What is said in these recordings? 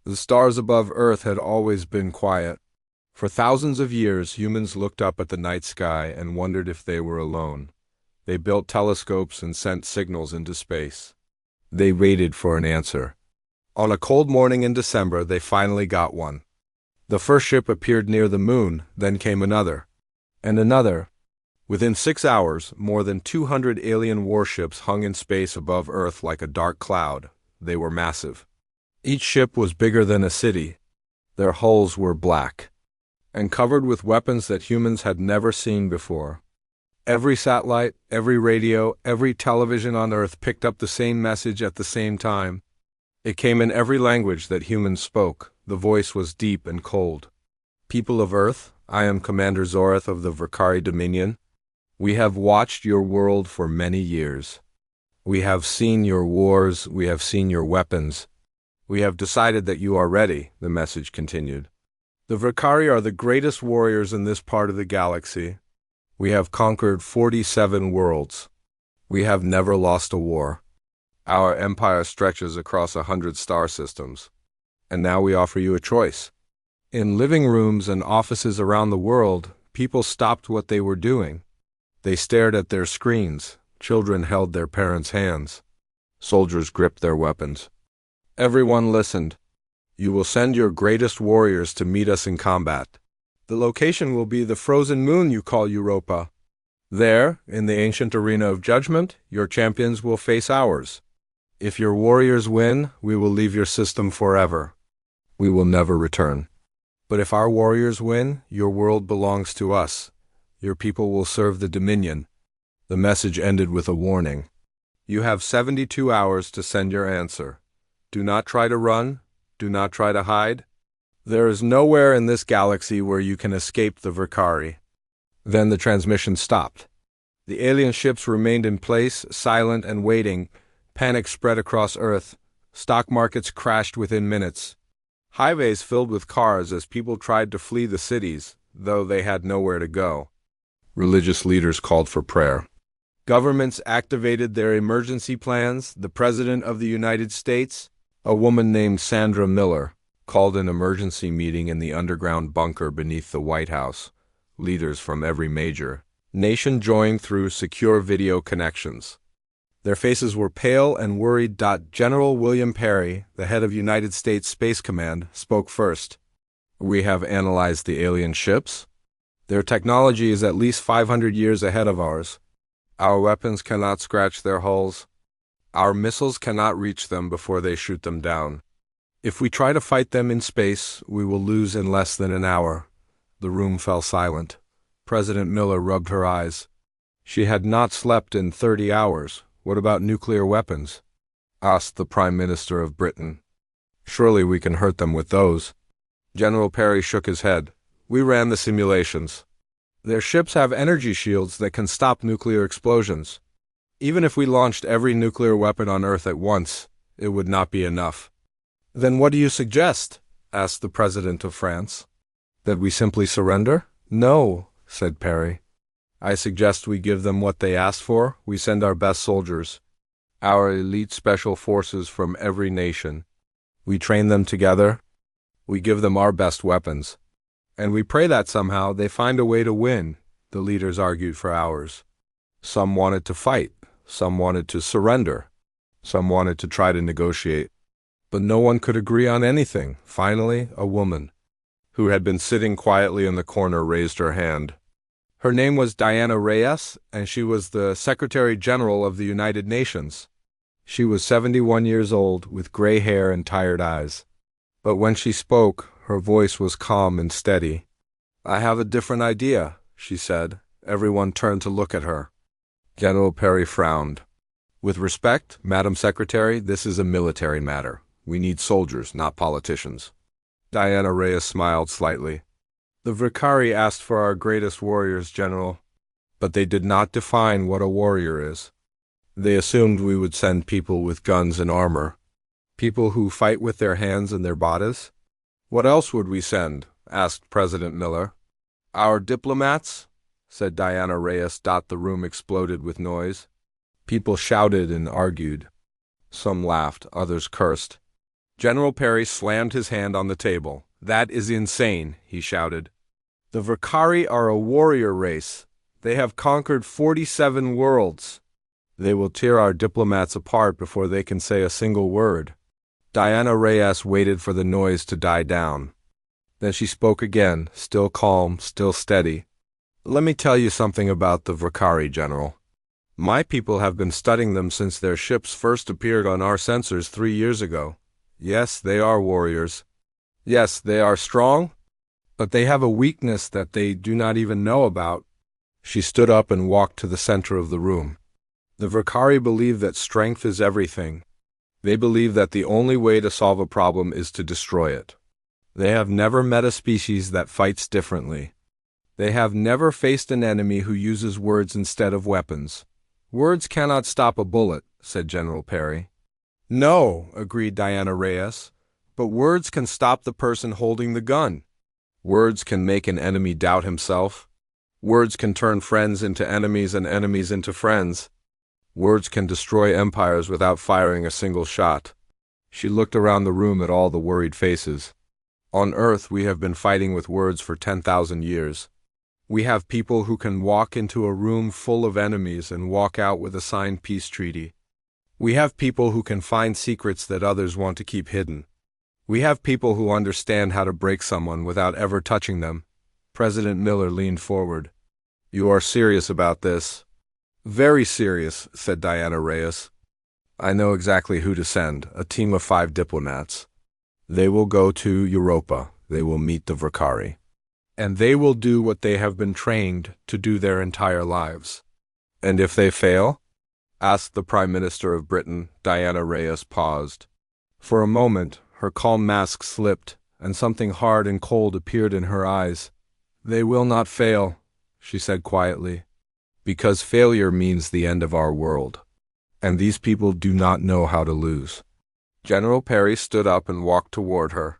The stars above Earth had always been quiet. For thousands of years, humans looked up at the night sky and wondered if they were alone. They built telescopes and sent signals into space. They waited for an answer. On a cold morning in December, they finally got one. The first ship appeared near the moon, then came another. And another. Within 6 hours, more than 200 alien warships hung in space above Earth like a dark cloud. They were massive. Each ship was bigger than a city. Their hulls were black and covered with weapons that humans had never seen before. Every satellite, every radio, every television on Earth picked up the same message at the same time. It came in every language that humans spoke. The voice was deep and cold. People of Earth, I am Commander Zorath of the Verkari Dominion. We have watched your world for many years. We have seen your wars, we have seen your weapons. We have decided that you are ready, the message continued. The Verkari are the greatest warriors in this part of the galaxy. We have conquered 47 worlds. We have never lost a war. Our empire stretches across 100 star systems. And now we offer you a choice. In living rooms and offices around the world, people stopped what they were doing. They stared at their screens. Children held their parents' hands. Soldiers gripped their weapons. Everyone listened. You will send your greatest warriors to meet us in combat. The location will be the frozen moon you call Europa. There, in the ancient arena of judgment, your champions will face ours. If your warriors win, we will leave your system forever. We will never return. But if our warriors win, your world belongs to us. Your people will serve the Dominion. The message ended with a warning. You have 72 hours to send your answer. Do not try to run. Do not try to hide. There is nowhere in this galaxy where you can escape the Verkari. Then the transmission stopped. The alien ships remained in place, silent and waiting. Panic spread across Earth. Stock markets crashed within minutes. Highways filled with cars as people tried to flee the cities, though they had nowhere to go. Religious leaders called for prayer. Governments activated their emergency plans. The President of the United States, a woman named Sandra Miller, called an emergency meeting in the underground bunker beneath the White House. Leaders from every major nation joined through secure video connections. Their faces were pale and worried. General William Perry, the head of United States Space Command, spoke first. We have analyzed the alien ships. Their technology is at least 500 years ahead of ours. Our weapons cannot scratch their hulls. Our missiles cannot reach them before they shoot them down. If we try to fight them in space, we will lose in less than an hour. The room fell silent. President Miller rubbed her eyes. She had not slept in 30 hours. What about nuclear weapons? Asked the Prime Minister of Britain. Surely we can hurt them with those. General Perry shook his head. We ran the simulations. Their ships have energy shields that can stop nuclear explosions. Even if we launched every nuclear weapon on Earth at once, it would not be enough. Then what do you suggest? Asked the President of France. That we simply surrender? No, said Perry. I suggest we give them what they asked for. We send our best soldiers, our elite special forces from every nation. We train them together. We give them our best weapons. And we pray that somehow they find a way to win, the leaders argued for hours. Some wanted to fight. Some wanted to surrender. Some wanted to try to negotiate. But no one could agree on anything. Finally, a woman, who had been sitting quietly in the corner, raised her hand. Her name was Diana Reyes, and she was the Secretary General of the United Nations. She was 71 years old, with gray hair and tired eyes. But when she spoke, her voice was calm and steady. I have a different idea, she said. Everyone turned to look at her. General Perry frowned. With respect, Madam Secretary, this is a military matter. We need soldiers, not politicians. Diana Reyes smiled slightly. The Verkari asked for our greatest warriors, General, but they did not define what a warrior is. They assumed we would send people with guns and armor, people who fight with their hands and their bodies. What else would we send? Asked President Miller. Our diplomats, said Diana Reyes. The room exploded with noise. People shouted and argued. Some laughed, others cursed. General Perry slammed his hand on the table. "That is insane," he shouted. "The Vakari are a warrior race. They have conquered 47 worlds. They will tear our diplomats apart before they can say a single word." Diana Reyes waited for the noise to die down. Then she spoke again, still calm, still steady. "Let me tell you something about the Vakari, General. My people have been studying them since their ships first appeared on our sensors 3 years ago. Yes, they are warriors. Yes, they are strong, but they have a weakness that they do not even know about." She stood up and walked to the center of the room. "The Vakari believe that strength is everything. They believe that the only way to solve a problem is to destroy it. They have never met a species that fights differently. They have never faced an enemy who uses words instead of weapons." "Words cannot stop a bullet," said General Perry. "No," agreed Diana Reyes, "but words can stop the person holding the gun. Words can make an enemy doubt himself. Words can turn friends into enemies and enemies into friends. Words can destroy empires without firing a single shot." She looked around the room at all the worried faces. "On Earth, we have been fighting with words for 10,000 years. We have people who can walk into a room full of enemies and walk out with a signed peace treaty. We have people who can find secrets that others want to keep hidden. We have people who understand how to break someone without ever touching them." President Miller leaned forward. "You are serious about this?" "Very serious," said Diana Reyes. "I know exactly who to send, a team of 5 diplomats. They will go to Europa. They will meet the Vakari. And they will do what they have been trained to do their entire lives." "And if they fail?" asked the Prime Minister of Britain. Diana Reyes paused. For a moment, her calm mask slipped, and something hard and cold appeared in her eyes. "They will not fail," she said quietly, "because failure means the end of our world. And these people do not know how to lose." General Perry stood up and walked toward her.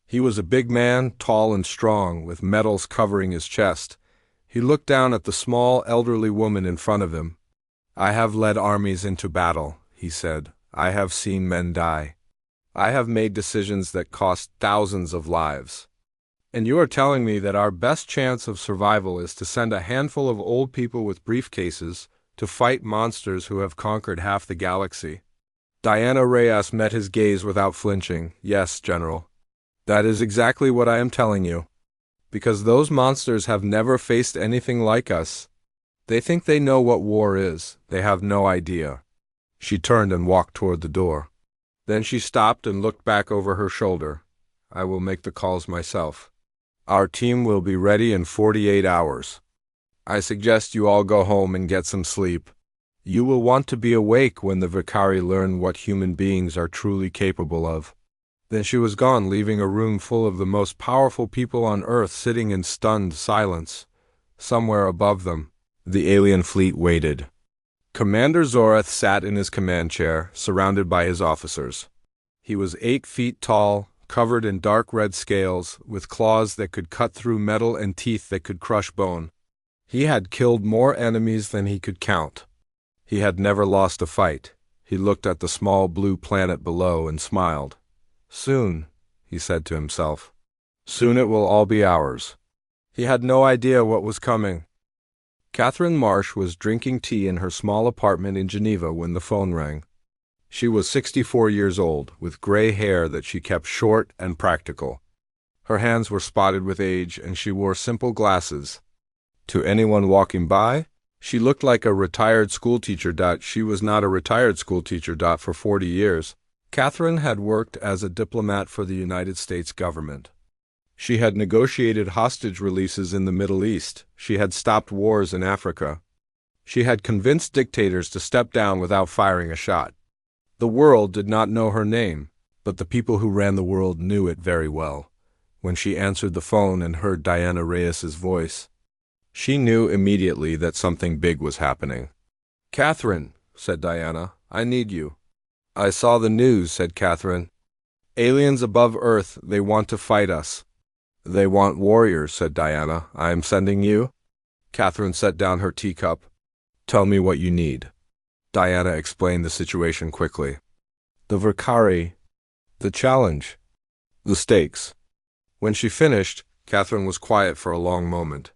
He was a big man, tall and strong, with medals covering his chest. He looked down at the small, elderly woman in front of him. "I have led armies into battle," he said. "I have seen men die. I have made decisions that cost thousands of lives. And you are telling me that our best chance of survival is to send a handful of old people with briefcases to fight monsters who have conquered half the galaxy?" Diana Reyes met his gaze without flinching. "Yes, General. That is exactly what I am telling you. Because those monsters have never faced anything like us. They think they know what war is. They have no idea." She turned and walked toward the door. Then she stopped and looked back over her shoulder. "I will make the calls myself. Our team will be ready in 48 hours. I suggest you all go home and get some sleep. You will want to be awake when the Vakari learn what human beings are truly capable of." Then she was gone, leaving a room full of the most powerful people on Earth sitting in stunned silence. Somewhere above them, the alien fleet waited. Commander Zorath sat in his command chair, surrounded by his officers. He was 8 feet tall, covered in dark red scales, with claws that could cut through metal and teeth that could crush bone. He had killed more enemies than he could count. He had never lost a fight. He looked at the small blue planet below and smiled. "Soon," he said to himself. "Soon it will all be ours." He had no idea what was coming. Catherine Marsh was drinking tea in her small apartment in Geneva when the phone rang. She was 64 years old, with gray hair that she kept short and practical. Her hands were spotted with age, and she wore simple glasses. To anyone walking by, she looked like a retired schoolteacher. She was not a retired schoolteacher. For 40 years, Catherine had worked as a diplomat for the United States government. She had negotiated hostage releases in the Middle East. She had stopped wars in Africa. She had convinced dictators to step down without firing a shot. The world did not know her name, but the people who ran the world knew it very well. When she answered the phone and heard Diana Reyes's voice, she knew immediately that something big was happening. "Catherine," said Diana, "I need you." "I saw the news," said Catherine. "Aliens above Earth, they want to fight us." "They want warriors," said Diana. "I am sending you." Catherine set down her teacup. "Tell me what you need." Diana explained the situation quickly. "The Vakari, The challenge. The stakes. When she finished, Catherine was quiet for a long moment.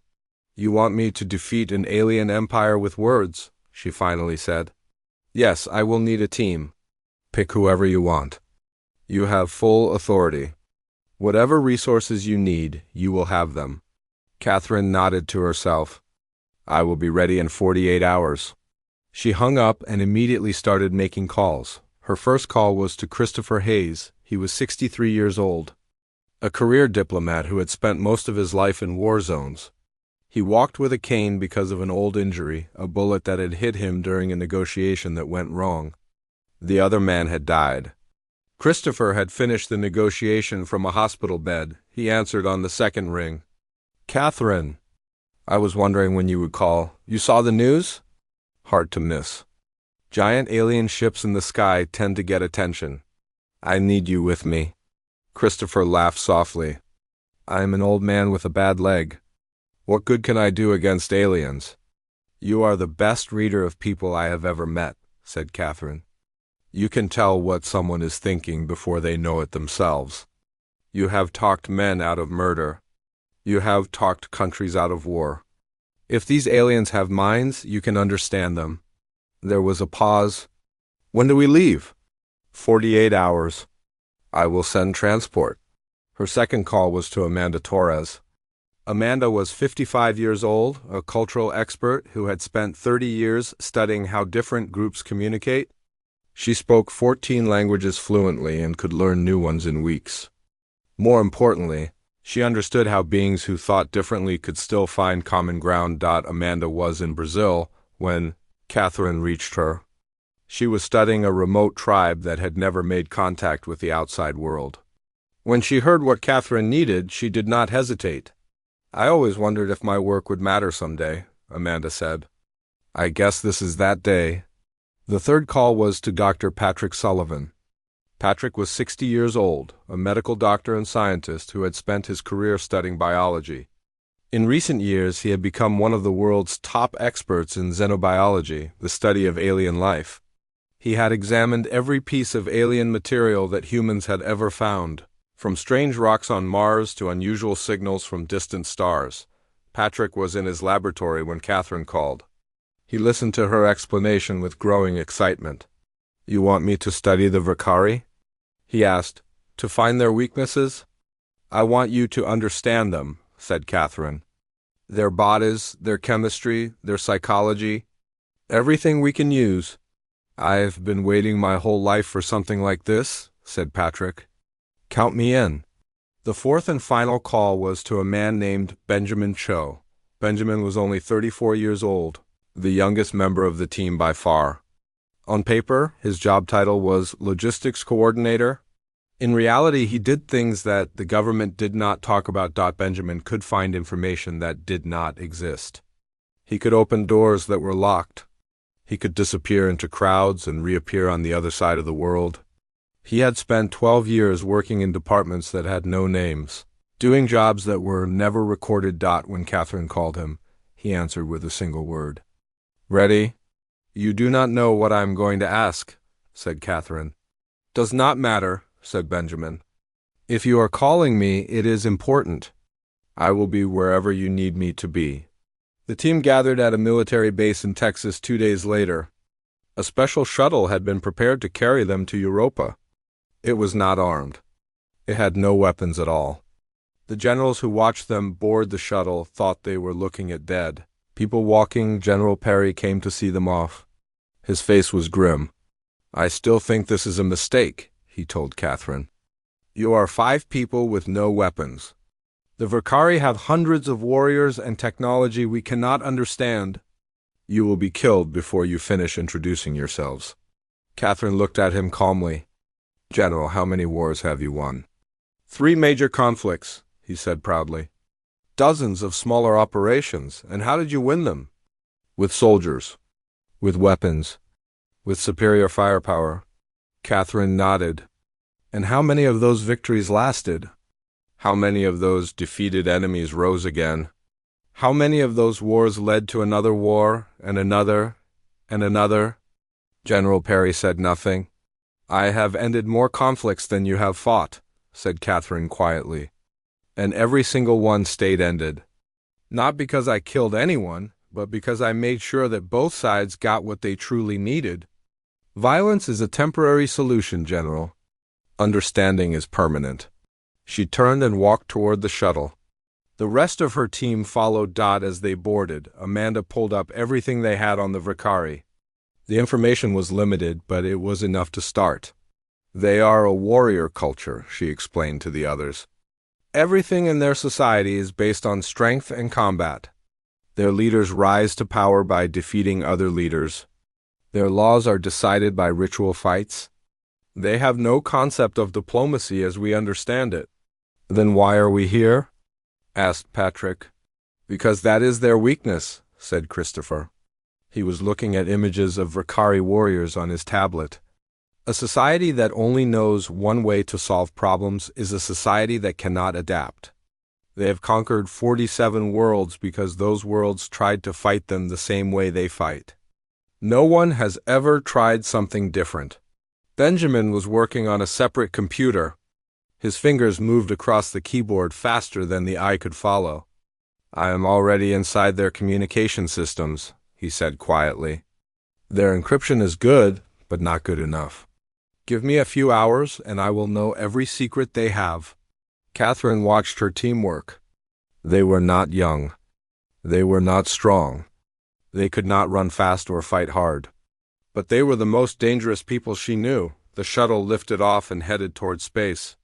"You want me to defeat an alien empire with words," she finally said. "Yes, I will need a team. Pick whoever you want. You have full authority. Whatever resources you need, you will have them." Catherine nodded to herself. "I will be ready in 48 hours. She hung up and immediately started making calls. Her first call was to Christopher Hayes. He was 63 years old, a career diplomat who had spent most of his life in war zones. He walked with a cane because of an old injury, a bullet that had hit him during a negotiation that went wrong. The other man had died. Christopher had finished the negotiation from a hospital bed. He answered on the second ring. "Catherine, I was wondering when you would call. You saw the news?" Hard to miss. Giant alien ships in the sky tend to get attention. "I need you with me." Christopher laughed softly. "I am an old man with a bad leg. What good can I do against aliens?" "You are the best reader of people I have ever met," said Catherine. "You can tell what someone is thinking before they know it themselves. You have talked men out of murder. You have talked countries out of war. If these aliens have minds, you can understand them." There was a pause. "When do we leave?" 48 hours. "I will send transport." Her second call was to Amanda Torres. Amanda was 55 years old, a cultural expert who had spent 30 years studying how different groups communicate. She spoke 14 languages fluently and could learn new ones in weeks. More importantly, she understood how beings who thought differently could still find common ground. Amanda was in Brazil when Catherine reached her. She was studying a remote tribe that had never made contact with the outside world. When she heard what Catherine needed, she did not hesitate. "I always wondered if my work would matter someday," Amanda said. "I guess this is that day." The third call was to Dr. Patrick Sullivan. Patrick was 60 years old, a medical doctor and scientist who had spent his career studying biology. In recent years, he had become one of the world's top experts in xenobiology, the study of alien life. He had examined every piece of alien material that humans had ever found, from strange rocks on Mars to unusual signals from distant stars. Patrick was in his laboratory when Catherine called. He listened to her explanation with growing excitement. "You want me to study the Vakari?" he asked. "To find their weaknesses?" "I want you to understand them," said Catherine. "Their bodies, their chemistry, their psychology, everything we can use." "I've been waiting my whole life for something like this," said Patrick. "Count me in." The fourth and final call was to a man named Benjamin Cho. Benjamin was only 34 years old, the youngest member of the team by far. On paper, his job title was Logistics Coordinator. In reality, he did things that the government did not talk about. Benjamin could find information that did not exist. He could open doors that were locked. He could disappear into crowds and reappear on the other side of the world. He had spent 12 years working in departments that had no names, doing jobs that were never recorded. When Catherine called him, he answered with a single word. "Ready?" "You do not know what I am going to ask," said Catherine. "Does not matter," said Benjamin. "If you are calling me, it is important. I will be wherever you need me to be." The team gathered at a military base in Texas 2 days later. A special shuttle had been prepared to carry them to Europa. It was not armed. It had no weapons at all. The generals who watched them board the shuttle thought they were looking at dead. People walking. General Perry came to see them off. His face was grim. "I still think this is a mistake," he told Catherine. "You are 5 people with no weapons. The Vakari have hundreds of warriors and technology we cannot understand. You will be killed before you finish introducing yourselves." Catherine looked at him calmly. "General, how many wars have you won?" 3 major conflicts, he said proudly. "Dozens of smaller operations, and how did you win them?" "With soldiers, with weapons, with superior firepower." Catherine nodded. "And how many of those victories lasted? How many of those defeated enemies rose again? How many of those wars led to another war, and another, and another?" General Perry said nothing. I have ended more conflicts than you have fought, said Catherine quietly. And every single one stayed ended. Not because I killed anyone, but because I made sure that both sides got what they truly needed. Violence is a temporary solution, General. Understanding is permanent. She turned and walked toward the shuttle. The rest of her team followed Dot as they boarded. Amanda pulled up everything they had on the Vicari. The information was limited, but it was enough to start. They are a warrior culture, she explained to the others. Everything in their society is based on strength and combat. Their leaders rise to power by defeating other leaders. Their laws are decided by ritual fights. They have no concept of diplomacy as we understand it. Then why are we here? Asked Patrick. Because that is their weakness, said Christopher. He was looking at images of Vicari warriors on his tablet. A society that only knows one way to solve problems is a society that cannot adapt. They have conquered 47 worlds because those worlds tried to fight them the same way they fight. No one has ever tried something different. Benjamin was working on a separate computer. His fingers moved across the keyboard faster than the eye could follow. I am already inside their communication systems, he said quietly. Their encryption is good, but not good enough. Give me a few hours and I will know every secret they have. Catherine watched her teamwork. They were not young. They were not strong. They could not run fast or fight hard. But they were the most dangerous people she knew. The shuttle lifted off and headed toward space.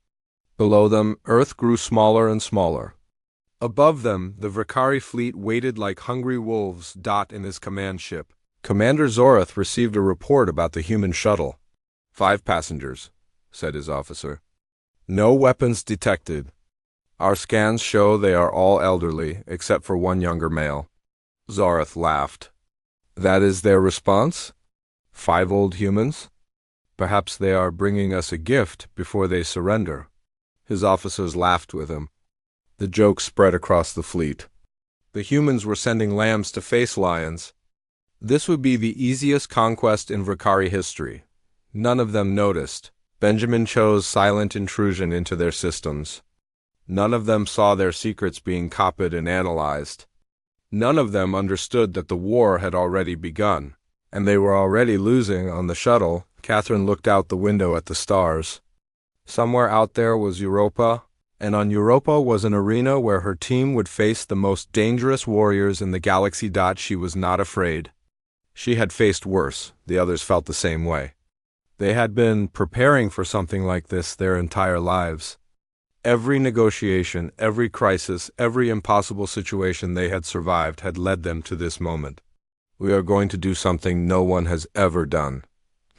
Below them, Earth grew smaller and smaller. Above them, the Vicari fleet waited like hungry wolves. Dot in his command ship. Commander Zorath received a report about the human shuttle. 5 passengers, said his officer. No weapons detected. Our scans show they are all elderly, except for one younger male. Zorath laughed. That is their response? 5 old humans? Perhaps they are bringing us a gift before they surrender. His officers laughed with him. The joke spread across the fleet. The humans were sending lambs to face lions. This would be the easiest conquest in Vicari history. None of them noticed. Benjamin chose silent intrusion into their systems. None of them saw their secrets being copied and analyzed. None of them understood that the war had already begun, and they were already losing on the shuttle. Catherine looked out the window at the stars. Somewhere out there was Europa, and on Europa was an arena where her team would face the most dangerous warriors in the galaxy. She was not afraid. She had faced worse. The others felt the same way. They had been preparing for something like this their entire lives. Every negotiation, every crisis, every impossible situation they had survived had led them to this moment. We are going to do something no one has ever done,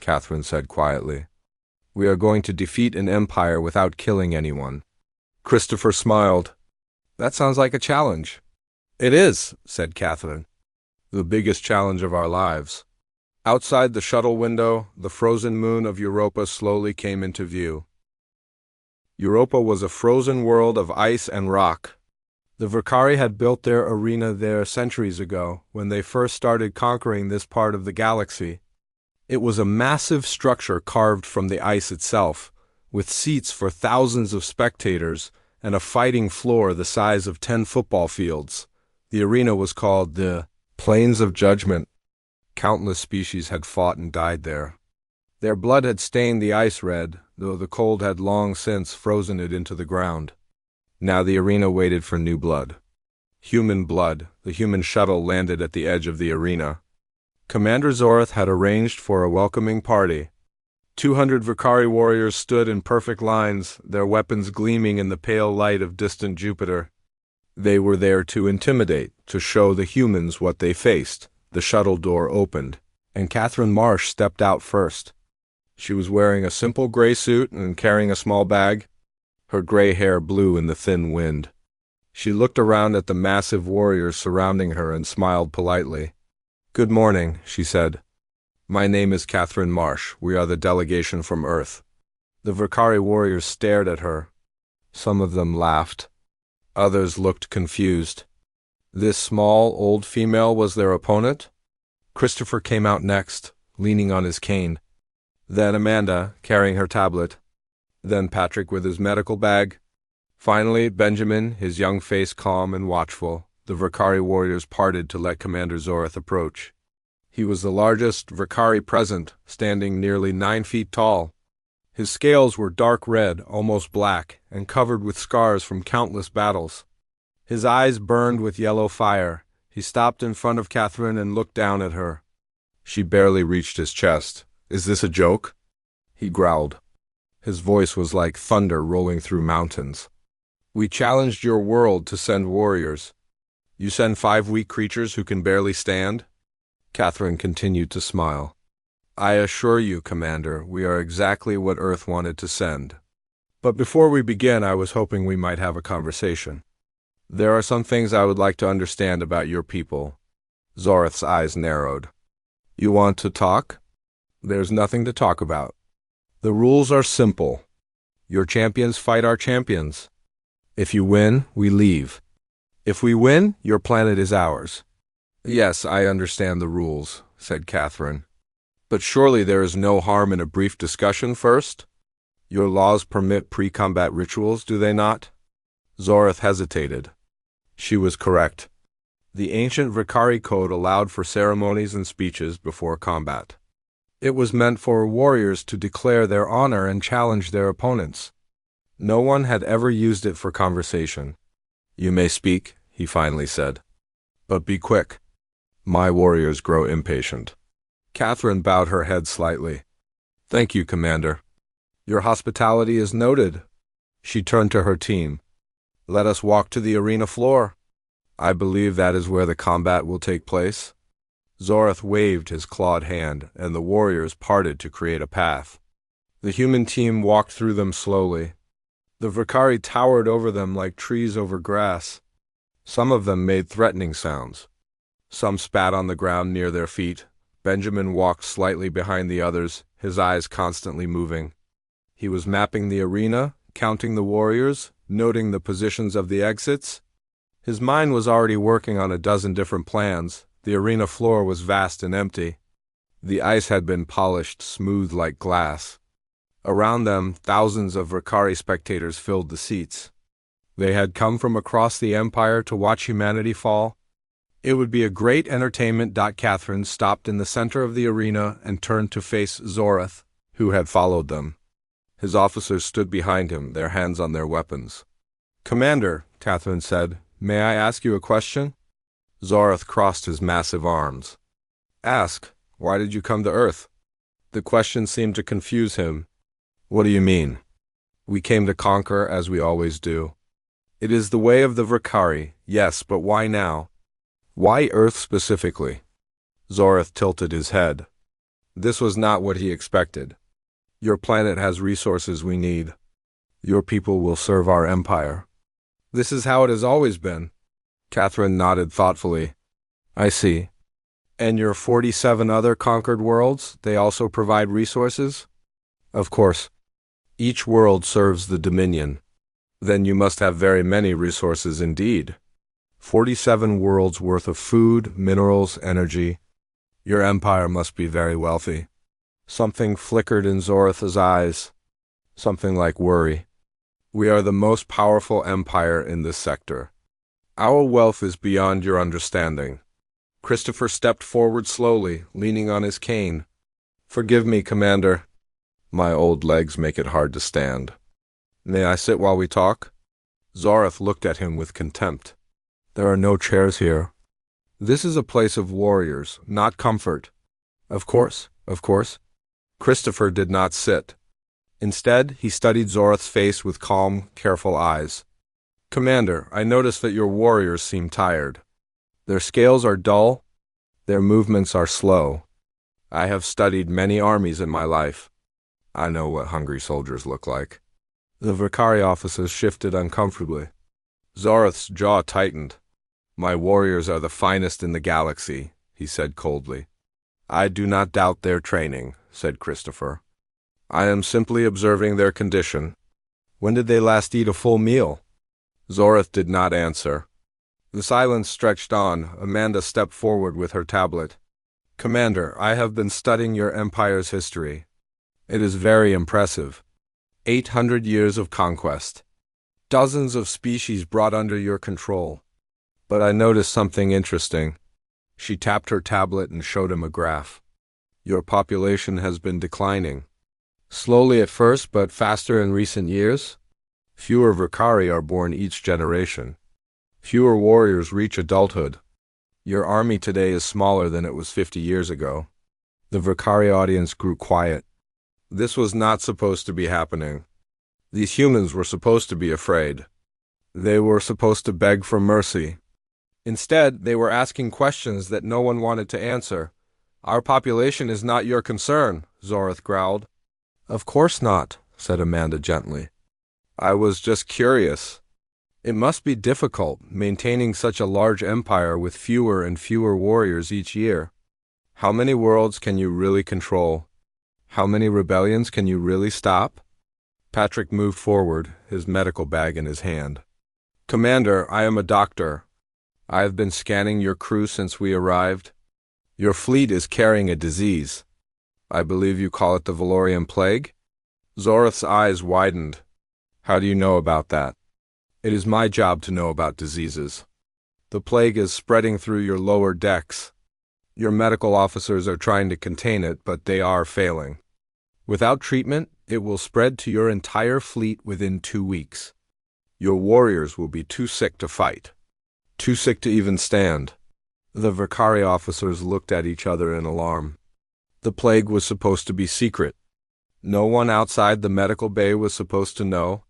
Catherine said quietly. We are going to defeat an empire without killing anyone. Christopher smiled. That sounds like a challenge. It is, said Catherine. The biggest challenge of our lives. Outside the shuttle window, the frozen moon of Europa slowly came into view. Europa was a frozen world of ice and rock. The Vicari had built their arena there centuries ago, when they first started conquering this part of the galaxy. It was a massive structure carved from the ice itself, with seats for thousands of spectators and a fighting floor the size of 10 football fields. The arena was called the Plains of Judgment. Countless species had fought and died there. Their blood had stained the ice red, though the cold had long since frozen it into the ground. Now the arena waited for new blood. Human blood. The human shuttle landed at the edge of the arena. Commander Zorath had arranged for a welcoming party. 200 Vicari warriors stood in perfect lines, their weapons gleaming in the pale light of distant Jupiter. They were there to intimidate, to show the humans what they faced. The shuttle door opened, and Catherine Marsh stepped out first. She was wearing a simple gray suit and carrying a small bag. Her gray hair blew in the thin wind. She looked around at the massive warriors surrounding her and smiled politely. Good morning, she said. My name is Catherine Marsh. We are the delegation from Earth. The Vicari warriors stared at her. Some of them laughed. Others looked confused. This small, old female was their opponent? Christopher came out next, leaning on his cane. Then Amanda, carrying her tablet. Then Patrick with his medical bag. Finally, Benjamin, his young face calm and watchful. The Vakari warriors parted to let Commander Zorath approach. He was the largest Vakari present, standing nearly 9 feet tall. His scales were dark red, almost black, and covered with scars from countless battles. His eyes burned with yellow fire. He stopped in front of Catherine and looked down at her. She barely reached his chest. "Is this a joke?" he growled. His voice was like thunder rolling through mountains. "We challenged your world to send warriors. You send 5 weak creatures who can barely stand?" Catherine continued to smile. "I assure you, Commander, we are exactly what Earth wanted to send. But before we begin, I was hoping we might have a conversation. There are some things I would like to understand about your people." Zorath's eyes narrowed. "You want to talk?" "There's nothing to talk about. The rules are simple. Your champions fight our champions. If you win, we leave. If we win, your planet is ours." "Yes, I understand the rules," said Catherine. "But surely there is no harm in a brief discussion first? Your laws permit pre-combat rituals, do they not?" Zorath hesitated. She was correct. The ancient Vakari code allowed for ceremonies and speeches before combat. It was meant for warriors to declare their honor and challenge their opponents. No one had ever used it for conversation. "You may speak," he finally said. "But be quick. My warriors grow impatient." Catherine bowed her head slightly. "Thank you, Commander. Your hospitality is noted." She turned to her team. "Let us walk to the arena floor. I believe that is where the combat will take place." Zorath waved his clawed hand, and the warriors parted to create a path. The human team walked through them slowly. The Vakari towered over them like trees over grass. Some of them made threatening sounds. Some spat on the ground near their feet. Benjamin walked slightly behind the others, his eyes constantly moving. He was mapping the arena, counting the warriors, noting the positions of the exits. His mind was already working on a dozen different plans. The arena floor was vast and empty. The ice had been polished smooth like glass. Around them, thousands of Vakari spectators filled the seats. They had come from across the Empire to watch humanity fall. It would be a great entertainment. Catherine stopped in the center of the arena and turned to face Zorath, who had followed them. His officers stood behind him, their hands on their weapons. "Commander," Catherine said, "may I ask you a question?" Zorath crossed his massive arms. "Ask. Why did you come to Earth?" The question seemed to confuse him. "What do you mean?" "We came to conquer, as we always do." "It is the way of the Vakari, yes, but why now? Why Earth specifically?" Zorath tilted his head. This was not what he expected. "Your planet has resources we need. Your people will serve our empire. This is how it has always been." Catherine nodded thoughtfully. "I see. And your 47 other conquered worlds, they also provide resources?" "Of course. Each world serves the Dominion." "Then you must have very many resources indeed. 47 worlds worth of food, minerals, energy. Your empire must be very wealthy." Something flickered in Zorath's eyes. Something like worry. "We are the most powerful empire in this sector. Our wealth is beyond your understanding." Christopher stepped forward slowly, leaning on his cane. "Forgive me, Commander. My old legs make it hard to stand. May I sit while we talk?" Zorath looked at him with contempt. "There are no chairs here. This is a place of warriors, not comfort." Of course. Christopher did not sit. Instead, he studied Zorath's face with calm, careful eyes. "Commander, I notice that your warriors seem tired. Their scales are dull. Their movements are slow. I have studied many armies in my life. I know what hungry soldiers look like." The Vakari officers shifted uncomfortably. Zorath's jaw tightened. "My warriors are the finest in the galaxy," he said coldly. "I do not doubt their training," said Christopher. "I am simply observing their condition. When did they last eat a full meal?" Zorath did not answer. The silence stretched on. Amanda stepped forward with her tablet. "Commander, I have been studying your empire's history. It is very impressive. 800 years of conquest. Dozens of species brought under your control. But I noticed something interesting. She tapped her tablet and showed him a graph. Your population has been declining. Slowly at first, but faster in recent years. Fewer Vakari are born each generation. Fewer warriors reach adulthood. Your army today is smaller than it was 50 years ago. The Vakari audience grew quiet. This was not supposed to be happening. These humans were supposed to be afraid. They were supposed to beg for mercy. Instead, they were asking questions that no one wanted to answer. Our population is not your concern, Zorath growled. Of course not, said Amanda gently. I was just curious. It must be difficult maintaining such a large empire with fewer and fewer warriors each year. How many worlds can you really control? How many rebellions can you really stop? Patrick moved forward, his medical bag in his hand. Commander, I am a doctor. I have been scanning your crew since we arrived. Your fleet is carrying a disease. I believe you call it the Valorian Plague? Zorath's eyes widened. How do you know about that? It is my job to know about diseases. The plague is spreading through your lower decks. Your medical officers are trying to contain it, but they are failing. Without treatment, it will spread to your entire fleet within 2 weeks. Your warriors will be too sick to fight. Too sick to even stand. The Vakari officers looked at each other in alarm. The plague was supposed to be secret. No one outside the medical bay was supposed to know.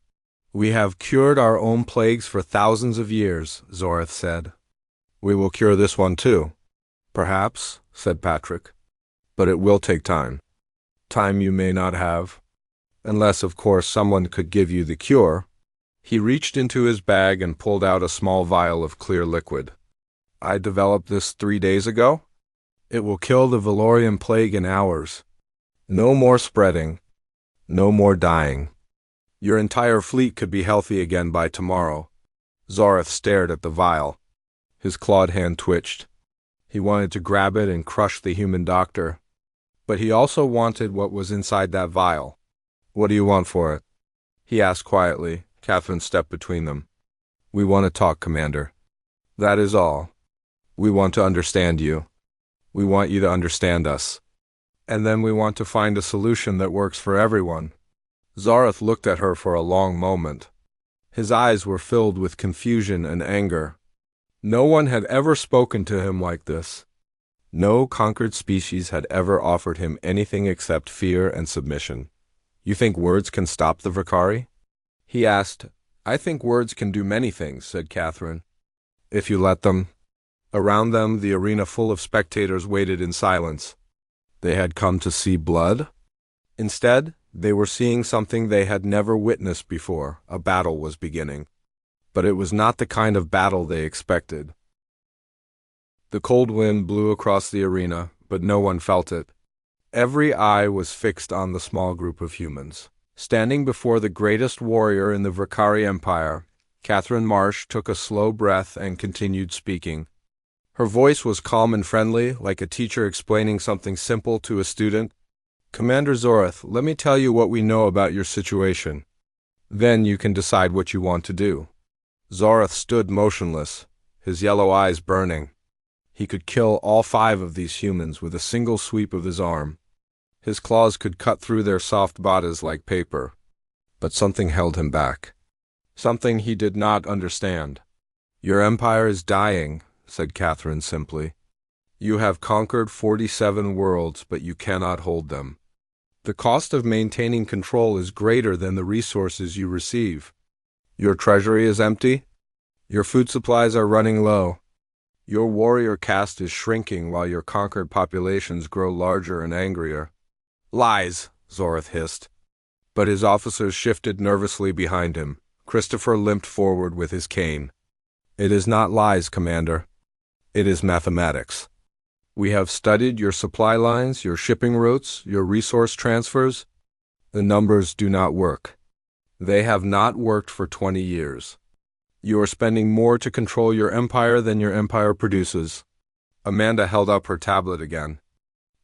We have cured our own plagues for thousands of years, Zorath said. We will cure this one too. Perhaps, said Patrick. But it will take time. Time you may not have. Unless, of course, someone could give you the cure. He reached into his bag and pulled out a small vial of clear liquid. I developed this 3 days ago. It will kill the Valorian plague in hours. No more spreading. No more dying. Your entire fleet could be healthy again by tomorrow. Zorath stared at the vial. His clawed hand twitched. He wanted to grab it and crush the human doctor. But he also wanted what was inside that vial. What do you want for it? He asked quietly. Catherine stepped between them. We want to talk, Commander. That is all. We want to understand you. We want you to understand us. And then we want to find a solution that works for everyone. Zorath looked at her for a long moment. His eyes were filled with confusion and anger. No one had ever spoken to him like this. No conquered species had ever offered him anything except fear and submission. You think words can stop the Vakari? He asked. I think words can do many things, said Catherine. If you let them. Around them, the arena full of spectators waited in silence. They had come to see blood? Instead, they were seeing something they had never witnessed before. A battle was beginning. But it was not the kind of battle they expected. The cold wind blew across the arena, but no one felt it. Every eye was fixed on the small group of humans. Standing before the greatest warrior in the Vakari Empire, Catherine Marsh took a slow breath and continued speaking. Her voice was calm and friendly, like a teacher explaining something simple to a student. Commander Zorath, let me tell you what we know about your situation. Then you can decide what you want to do. Zorath stood motionless, his yellow eyes burning. He could kill all 5 of these humans with a single sweep of his arm. His claws could cut through their soft bodies like paper. But something held him back. Something he did not understand. Your empire is dying, said Catherine simply. You have conquered 47 worlds, but you cannot hold them. The cost of maintaining control is greater than the resources you receive. Your treasury is empty. Your food supplies are running low. Your warrior caste is shrinking while your conquered populations grow larger and angrier. Lies, Zorath hissed. But his officers shifted nervously behind him. Christopher limped forward with his cane. It is not lies, Commander. It is mathematics. We have studied your supply lines, your shipping routes, your resource transfers. The numbers do not work. They have not worked for 20 years. You are spending more to control your empire than your empire produces. Amanda held up her tablet again.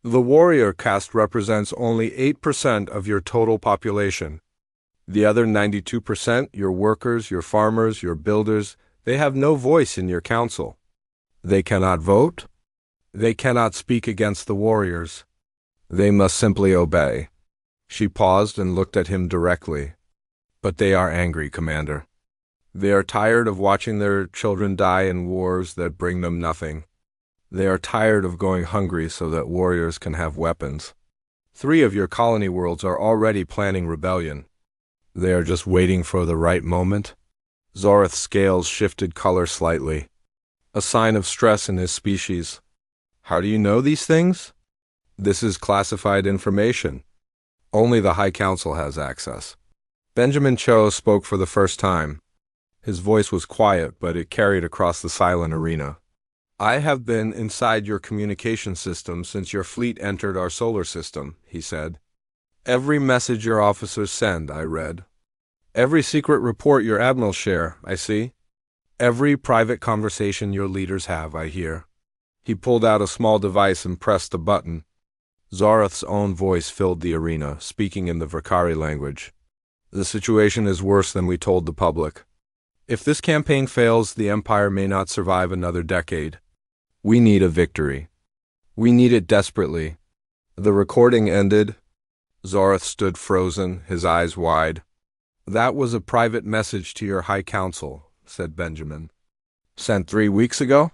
The warrior caste represents only 8% of your total population. The other 92%, your workers, your farmers, your builders, they have no voice in your council. They cannot vote. They cannot speak against the warriors. They must simply obey. She paused and looked at him directly. But they are angry, Commander. They are tired of watching their children die in wars that bring them nothing. They are tired of going hungry so that warriors can have weapons. 3 of your colony worlds are already planning rebellion. They are just waiting for the right moment. Zorath's scales shifted color slightly, a sign of stress in his species. How do you know these things? This is classified information. Only the High Council has access. Benjamin Cho spoke for the first time. His voice was quiet, but it carried across the silent arena. I have been inside your communication system since your fleet entered our solar system, he said. Every message your officers send, I read. Every secret report your admirals share, I see. Every private conversation your leaders have, I hear. He pulled out a small device and pressed a button. Zorath's own voice filled the arena, speaking in the Vakari language. The situation is worse than we told the public. If this campaign fails, the Empire may not survive another decade. We need a victory. We need it desperately. The recording ended. Zorath stood frozen, his eyes wide. That was a private message to your High Council, said Benjamin. Sent 3 weeks ago?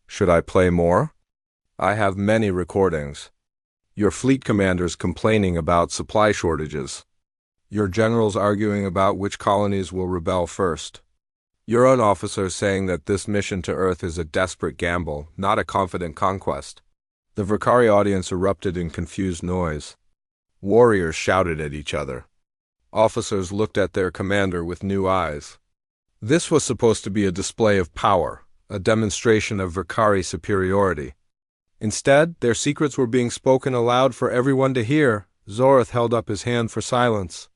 Should I play more? I have many recordings. Your fleet commanders complaining about supply shortages. Your generals arguing about which colonies will rebel first. Your own officers saying that this mission to Earth is a desperate gamble, not a confident conquest. The Vakari audience erupted in confused noise. Warriors shouted at each other. Officers looked at their commander with new eyes. This was supposed to be a display of power, a demonstration of Vakari superiority. Instead, their secrets were being spoken aloud for everyone to hear. Zorath held up his hand for silence.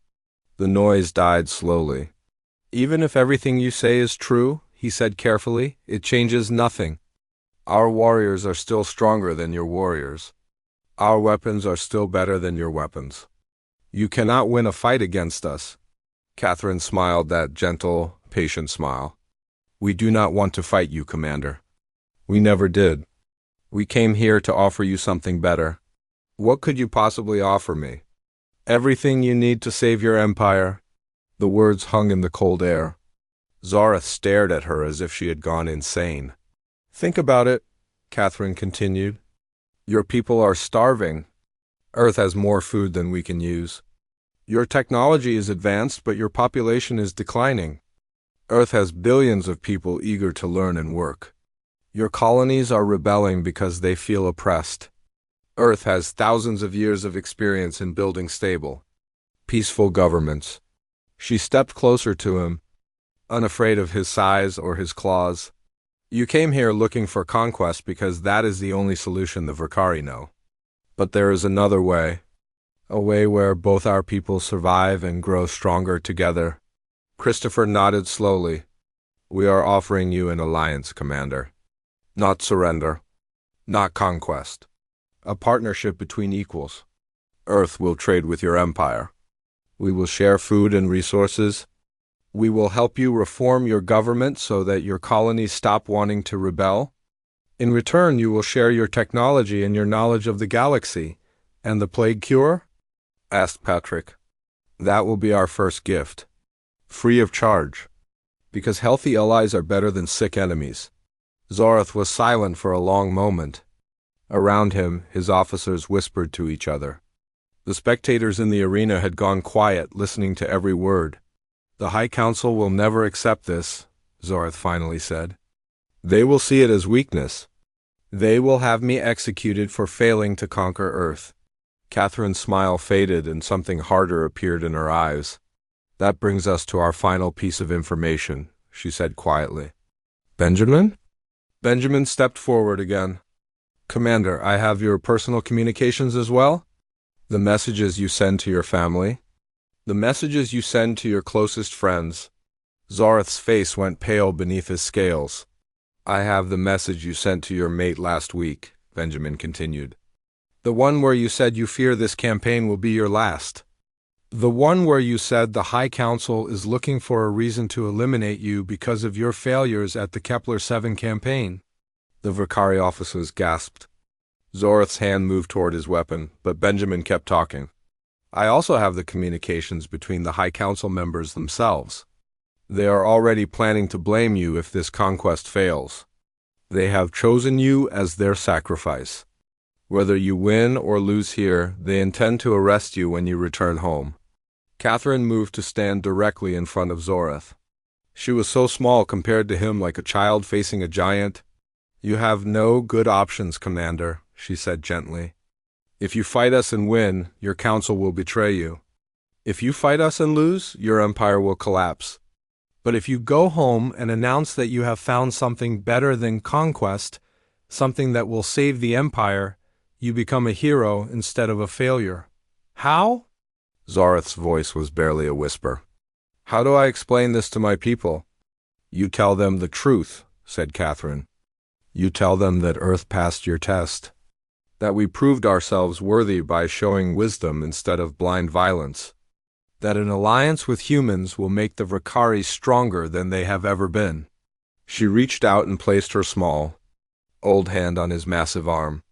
The noise died slowly. Even if everything you say is true, he said carefully, it changes nothing. Our warriors are still stronger than your warriors. Our weapons are still better than your weapons. You cannot win a fight against us. Catherine smiled that gentle, patient smile. We do not want to fight you, Commander. We never did. We came here to offer you something better. What could you possibly offer me? Everything you need to save your empire. The words hung in the cold air. Zorath stared at her as if she had gone insane. Think about it, Catherine continued. Your people are starving. Earth has more food than we can use. Your technology is advanced, but your population is declining. Earth has billions of people eager to learn and work. Your colonies are rebelling because they feel oppressed. Earth has thousands of years of experience in building stable, peaceful governments. She stepped closer to him, unafraid of his size or his claws. You came here looking for conquest because that is the only solution the Vakari know. But there is another way, a way where both our people survive and grow stronger together. Christopher nodded slowly. We are offering you an alliance, Commander. Not surrender, not conquest. A partnership between equals. Earth will trade with your empire. We will share food and resources. We will help you reform your government so that your colonies stop wanting to rebel. In return, you will share your technology and your knowledge of the galaxy. And the plague cure? Asked Patrick. That will be our first gift. Free of charge. Because healthy allies are better than sick enemies. Zorath was silent for a long moment. Around him, his officers whispered to each other. The spectators in the arena had gone quiet, listening to every word. The High Council will never accept this, Zorath finally said. They will see it as weakness. They will have me executed for failing to conquer Earth. Catherine's smile faded and something harder appeared in her eyes. That brings us to our final piece of information, she said quietly. Benjamin? Benjamin stepped forward again. Commander, I have your personal communications as well? The messages you send to your family? The messages you send to your closest friends? Zorath's face went pale beneath his scales. I have the message you sent to your mate last week, Benjamin continued. The one where you said you fear this campaign will be your last. The one where you said the High Council is looking for a reason to eliminate you because of your failures at the Kepler-7 campaign. The Vakari officers gasped. Zorith's hand moved toward his weapon, but Benjamin kept talking. I also have the communications between the High Council members themselves. They are already planning to blame you if this conquest fails. They have chosen you as their sacrifice. Whether you win or lose here, they intend to arrest you when you return home. Catherine moved to stand directly in front of Zorith. She was so small compared to him, like a child facing a giant. You have no good options, Commander, she said gently. If you fight us and win, your council will betray you. If you fight us and lose, your empire will collapse. But if you go home and announce that you have found something better than conquest, something that will save the empire, you become a hero instead of a failure. How? Zorith's voice was barely a whisper. How do I explain this to my people? You tell them the truth, said Catherine. You tell them that Earth passed your test. That we proved ourselves worthy by showing wisdom instead of blind violence. That an alliance with humans will make the Vakari stronger than they have ever been. She reached out and placed her small, old hand on his massive arm.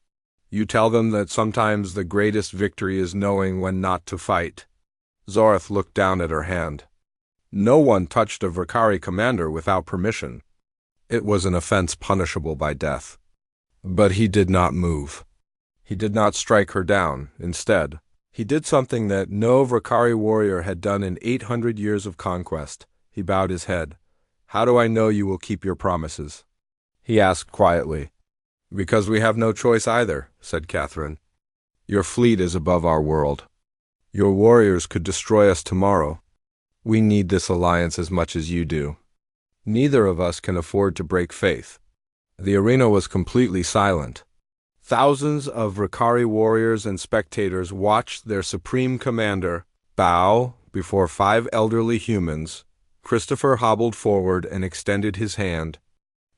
You tell them that sometimes the greatest victory is knowing when not to fight. Zorith looked down at her hand. No one touched a Vakari commander without permission. It was an offense punishable by death. But he did not move. He did not strike her down. Instead, he did something that no Vakari warrior had done in 800 years of conquest. He bowed his head. How do I know you will keep your promises? He asked quietly. Because we have no choice either, said Catherine. Your fleet is above our world. Your warriors could destroy us tomorrow. We need this alliance as much as you do. Neither of us can afford to break faith. The arena was completely silent. Thousands of Vakari warriors and spectators watched their supreme commander bow before 5 elderly humans. Christopher hobbled forward and extended his hand.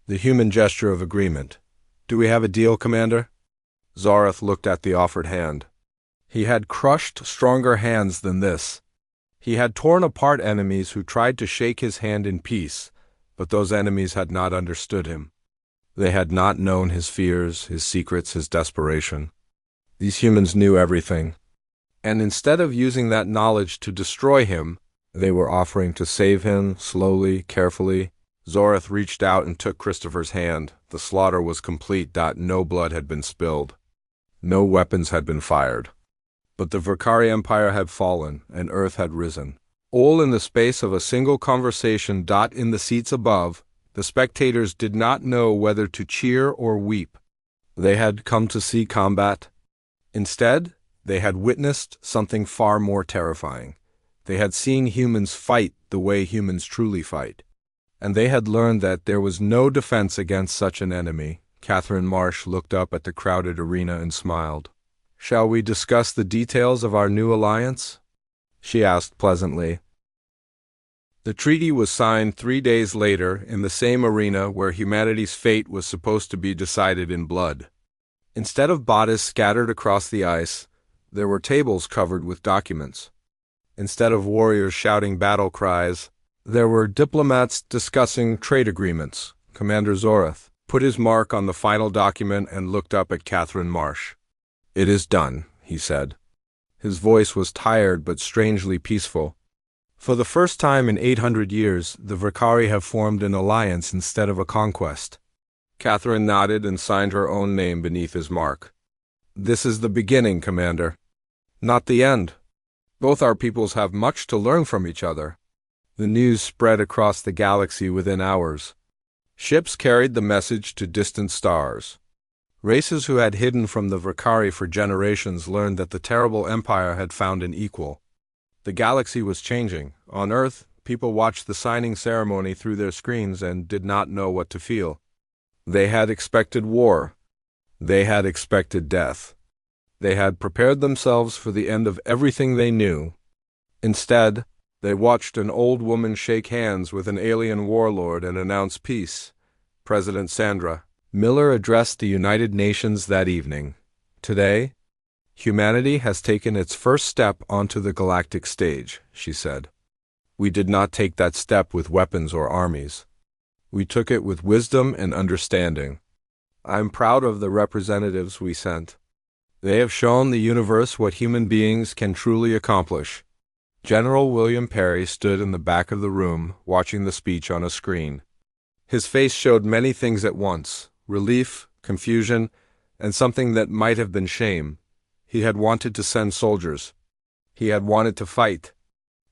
The human gesture of agreement. Do we have a deal, Commander? Zorith looked at the offered hand. He had crushed stronger hands than this. He had torn apart enemies who tried to shake his hand in peace, but those enemies had not understood him. They had not known his fears, his secrets, his desperation. These humans knew everything. And instead of using that knowledge to destroy him, they were offering to save him, slowly, carefully. Zorith reached out and took Christopher's hand. The slaughter was complete. No blood had been spilled. No weapons had been fired. But the Vakari Empire had fallen, and Earth had risen. All in the space of a single conversation. In the seats above, the spectators did not know whether to cheer or weep. They had come to see combat. Instead, they had witnessed something far more terrifying. They had seen humans fight the way humans truly fight. And they had learned that there was no defense against such an enemy. Catherine Marsh looked up at the crowded arena and smiled. Shall we discuss the details of our new alliance? She asked pleasantly. The treaty was signed 3 days later in the same arena where humanity's fate was supposed to be decided in blood. Instead of bodies scattered across the ice, there were tables covered with documents. Instead of warriors shouting battle cries, there were diplomats discussing trade agreements. Commander Zorith put his mark on the final document and looked up at Catherine Marsh. It is done, he said. His voice was tired but strangely peaceful. For the first time in 800 years, the Vakari have formed an alliance instead of a conquest. Catherine nodded and signed her own name beneath his mark. This is the beginning, Commander. Not the end. Both our peoples have much to learn from each other. The news spread across the galaxy within hours. Ships carried the message to distant stars. Races who had hidden from the Vakari for generations learned that the terrible empire had found an equal. The galaxy was changing. On Earth, people watched the signing ceremony through their screens and did not know what to feel. They had expected war. They had expected death. They had prepared themselves for the end of everything they knew. Instead, they watched an old woman shake hands with an alien warlord and announce peace. President Sandra Miller addressed the United Nations that evening. Today, Humanity has taken its first step onto the galactic stage, she said. We did not take that step with weapons or armies. We took it with wisdom and understanding. I'm proud of the representatives we sent. They have shown the universe what human beings can truly accomplish. General William Perry stood in the back of the room, watching the speech on a screen. His face showed many things at once: relief, confusion, and something that might have been shame. He had wanted to send soldiers. He had wanted to fight.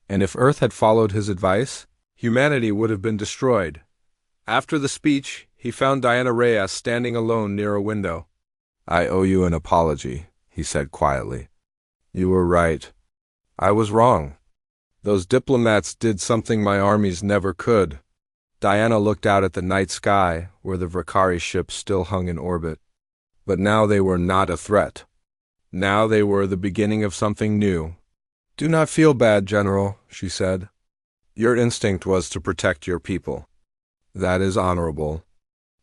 And if Earth had followed his advice, humanity would have been destroyed. After the speech, he found Diana Reyes standing alone near a window. I owe you an apology, he said quietly. You were right. I was wrong. Those diplomats did something my armies never could. Diana looked out at the night sky, where the Vakari ships still hung in orbit. But now they were not a threat. Now they were the beginning of something new. Do not feel bad, General, she said. Your instinct was to protect your people. That is honorable.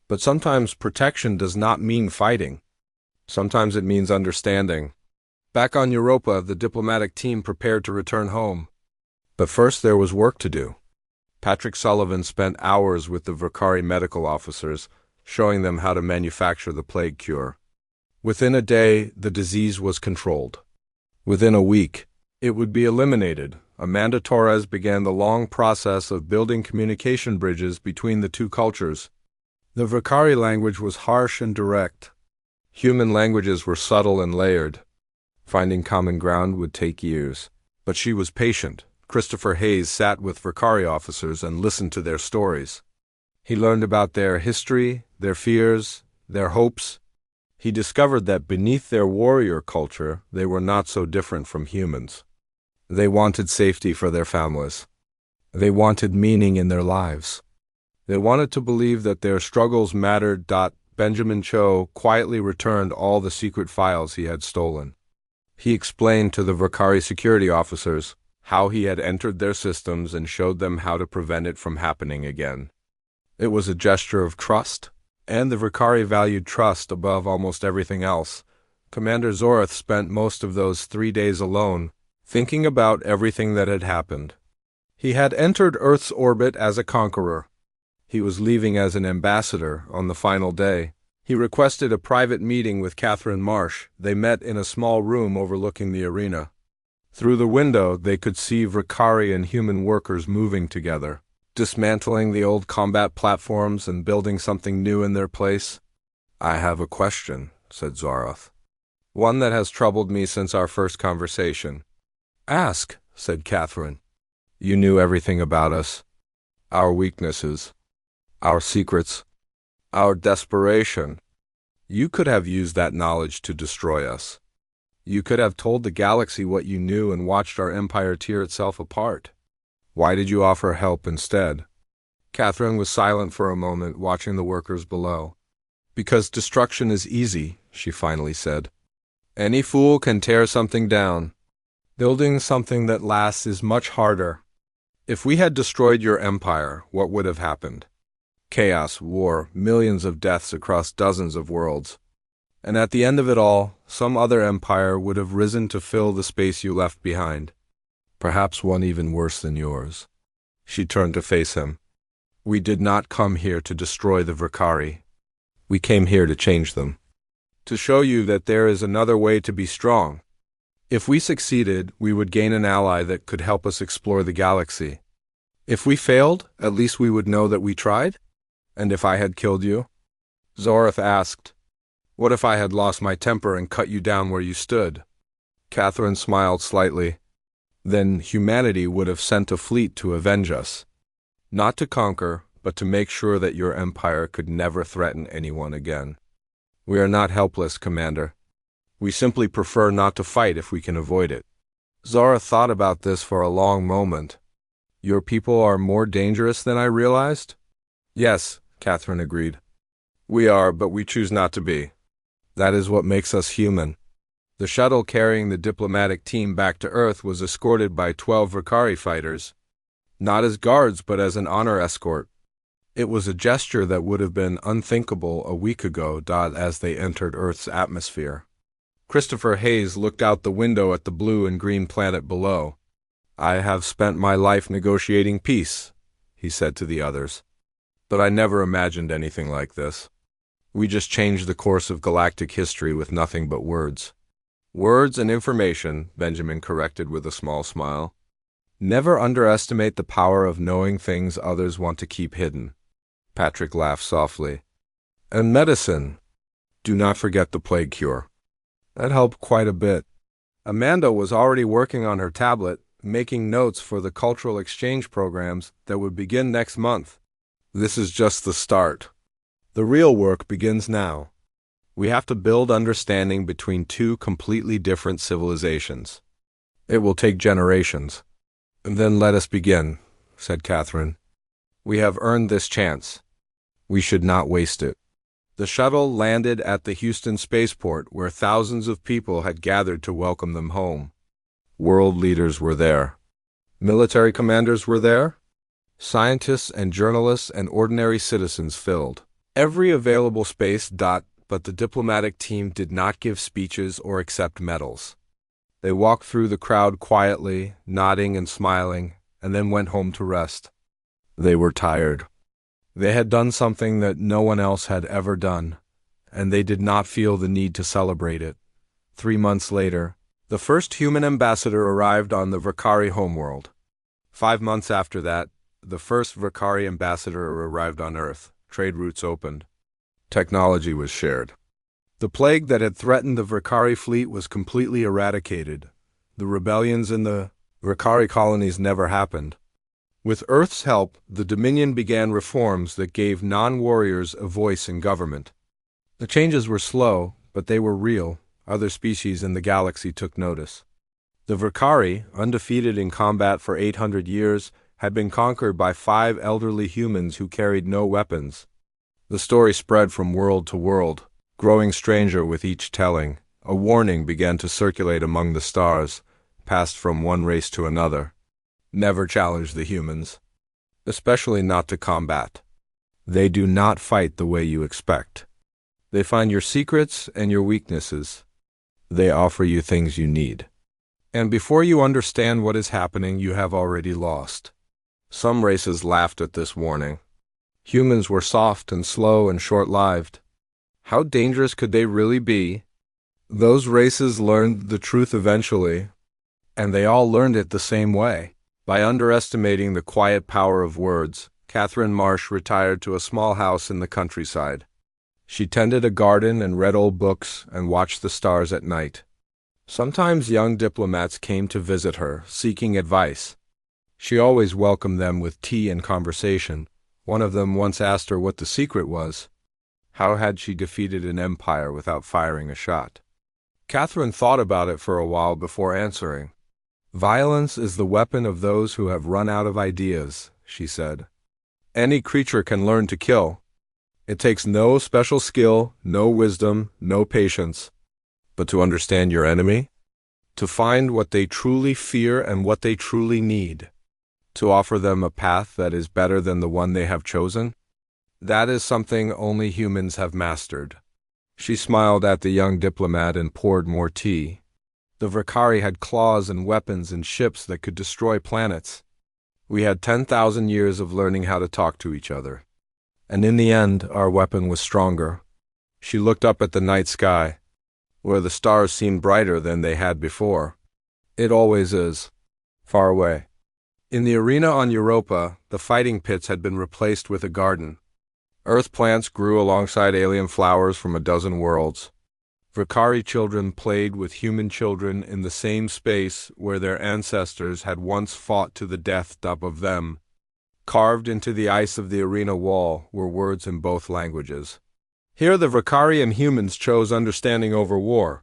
But sometimes protection does not mean fighting. Sometimes it means understanding. Back on Europa, the diplomatic team prepared to return home. But first there was work to do. Patrick Sullivan spent hours with the Vakari medical officers, showing them how to manufacture the plague cure. Within a day, the disease was controlled. Within a week, it would be eliminated. Amanda Torres began the long process of building communication bridges between the two cultures. The Vakari language was harsh and direct. Human languages were subtle and layered. Finding common ground would take years. But she was patient. Christopher Hayes sat with Vakari officers and listened to their stories. He learned about their history, their fears, their hopes. He discovered that beneath their warrior culture, they were not so different from humans. They wanted safety for their families. They wanted meaning in their lives. They wanted to believe that their struggles mattered. Benjamin Cho quietly returned all the secret files he had stolen. He explained to the Vakari security officers how he had entered their systems and showed them how to prevent it from happening again. It was a gesture of trust, and the Vakari valued trust above almost everything else. Commander Zorath spent most of those 3 days alone, thinking about everything that had happened. He had entered Earth's orbit as a conqueror. He was leaving as an ambassador on the final day. He requested a private meeting with Catherine Marsh. They met in a small room overlooking the arena. Through the window, they could see Vakari and human workers moving together, dismantling the old combat platforms and building something new in their place. I have a question, said Zorath. One that has troubled me since our first conversation. Ask, said Catherine. You knew everything about us. Our weaknesses. Our secrets. Our desperation. You could have used that knowledge to destroy us. You could have told the galaxy what you knew and watched our empire tear itself apart. Why did you offer help instead? Catherine was silent for a moment, watching the workers below. Because destruction is easy, she finally said. Any fool can tear something down. Building something that lasts is much harder. If we had destroyed your empire, what would have happened? Chaos, war, millions of deaths across dozens of worlds. And at the end of it all, some other empire would have risen to fill the space you left behind. Perhaps one even worse than yours. She turned to face him. We did not come here to destroy the Vakari. We came here to change them. To show you that there is another way to be strong. If we succeeded, we would gain an ally that could help us explore the galaxy. If we failed, at least we would know that we tried? And if I had killed you? Zorath asked. What if I had lost my temper and cut you down where you stood? Catherine smiled slightly. Then humanity would have sent a fleet to avenge us. Not to conquer, but to make sure that your empire could never threaten anyone again. We are not helpless, Commander. We simply prefer not to fight if we can avoid it. Zara thought about this for a long moment. Your people are more dangerous than I realized? Yes, Catherine agreed. We are, but we choose not to be. That is what makes us human. The shuttle carrying the diplomatic team back to Earth was escorted by 12 Vakari fighters. Not as guards, but as an honor escort. It was a gesture that would have been unthinkable a week ago, as they entered Earth's atmosphere. Christopher Hayes looked out the window at the blue and green planet below. "I have spent my life negotiating peace," he said to the others. "But I never imagined anything like this. We just changed the course of galactic history with nothing but words." "Words and information," Benjamin corrected with a small smile. "Never underestimate the power of knowing things others want to keep hidden." Patrick laughed softly. "And medicine. Do not forget the plague cure. That helped quite a bit." Amanda was already working on her tablet, making notes for the cultural exchange programs that would begin next month. "This is just the start. The real work begins now. We have to build understanding between two completely different civilizations. It will take generations." "Then let us begin," said Catherine. "We have earned this chance. We should not waste it." The shuttle landed at the Houston spaceport, where thousands of people had gathered to welcome them home. World leaders were there. Military commanders were there. Scientists and journalists and ordinary citizens filled every available space. But the diplomatic team did not give speeches or accept medals. They walked through the crowd quietly, nodding and smiling, and then went home to rest. They were tired. They had done something that no one else had ever done, and they did not feel the need to celebrate it. 3 months later, the first human ambassador arrived on the Vakari homeworld. 5 months after that, the first Vakari ambassador arrived on Earth. Trade routes opened. Technology was shared. The plague that had threatened the Vakari fleet was completely eradicated. The rebellions in the Vakari colonies never happened. With Earth's help, the Dominion began reforms that gave non-warriors a voice in government. The changes were slow, but they were real. Other species in the galaxy took notice. The Vakari, undefeated in combat for 800 years, had been conquered by 5 elderly humans who carried no weapons. The story spread from world to world, growing stranger with each telling. A warning began to circulate among the stars, passed from one race to another. Never challenge the humans, especially not to combat. They do not fight the way you expect. They find your secrets and your weaknesses. They offer you things you need. And before you understand what is happening, you have already lost. Some races laughed at this warning. Humans were soft and slow and short-lived. How dangerous could they really be? Those races learned the truth eventually, and they all learned it the same way. By underestimating the quiet power of words, Catherine Marsh retired to a small house in the countryside. She tended a garden and read old books and watched the stars at night. Sometimes young diplomats came to visit her, seeking advice. She always welcomed them with tea and conversation. One of them once asked her what the secret was. How had she defeated an empire without firing a shot? Catherine thought about it for a while before answering. "Violence is the weapon of those who have run out of ideas," she said. "Any creature can learn to kill. It takes no special skill, no wisdom, no patience. But to understand your enemy, to find what they truly fear and what they truly need, to offer them a path that is better than the one they have chosen, that is something only humans have mastered." She smiled at the young diplomat and poured more tea. The Vakari had claws and weapons and ships that could destroy planets. We had 10,000 years of learning how to talk to each other. And in the end, our weapon was stronger. She looked up at the night sky, where the stars seemed brighter than they had before. It always is. Far away. In the arena on Europa, the fighting pits had been replaced with a garden. Earth plants grew alongside alien flowers from a dozen worlds. Vakari children played with human children in the same space where their ancestors had once fought to the death of them. Carved into the ice of the arena wall were words in both languages. Here the Vakari and humans chose understanding over war.